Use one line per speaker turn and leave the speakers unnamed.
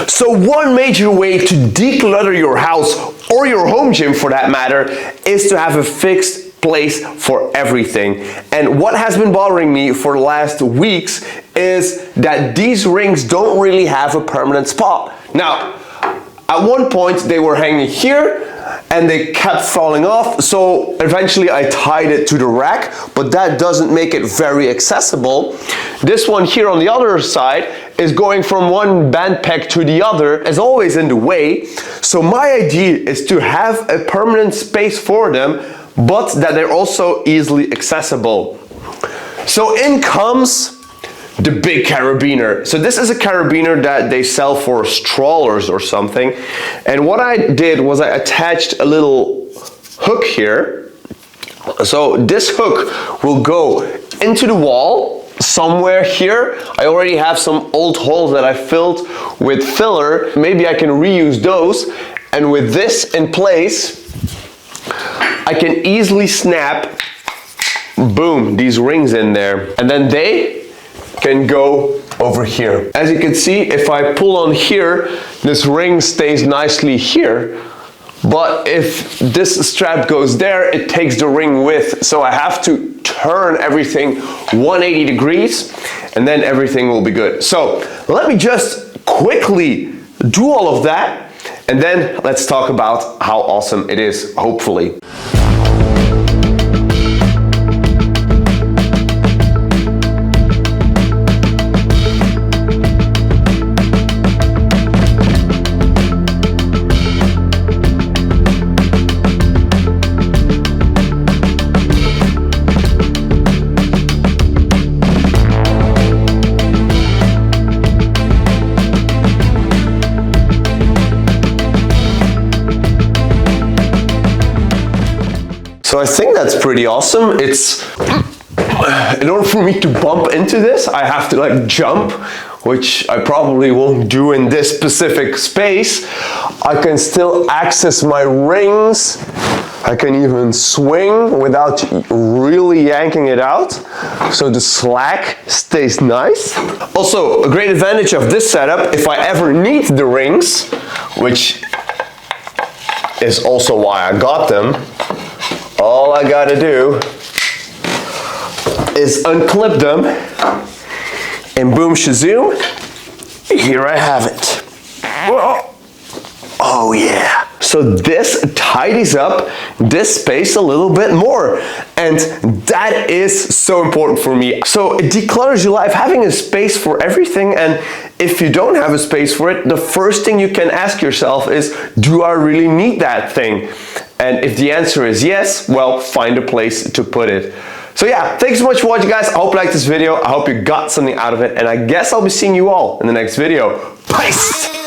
So one major way to declutter your house, or your home gym for that matter, is to have a fixed place for everything. And what has been bothering me for the last weeks is that these rings don't really have a permanent spot. Now, at one point they were hanging here and they kept falling off, so eventually I tied it to the rack, but that doesn't make it very accessible. This one here on the other side is going from one band peg to the other, as always in the way. So my idea is to have a permanent space for them, but that they're also easily accessible. So in comes the big carabiner. So this is a carabiner that they sell for strollers or something. And what I did was I attached a little hook here. So this hook will go into the wall somewhere here. I already have some old holes that I filled with filler. Maybe I can reuse those. And with this in place, I can easily snap, boom, these rings in there. And then they can go over here. As you can see, if I pull on here, this ring stays nicely here. But if this strap goes there, it takes the ring with. So I have to turn everything 180 degrees and then everything will be good. So let me just quickly do all of that and then let's talk about how awesome it is, hopefully. So I think that's pretty awesome. It's, in order for me to bump into this, I have to like jump, which I probably won't do in this specific space. I can still access my rings. I can even swing without really yanking it out. So the slack stays nice. Also, a great advantage of this setup, if I ever need the rings, which is also why I got them, all I gotta do is unclip them and boom shazoom, here I have it. Oh yeah. So this tidies up this space a little bit more, and that is so important for me. So it declutters your life, having a space for everything. And if you don't have a space for it, the first thing you can ask yourself is, do I really need that thing? And if the answer is yes, well, find a place to put it. So yeah, thanks so much for watching, guys. I hope you liked this video. I hope you got something out of it, and I guess I'll be seeing you all in the next video. Peace!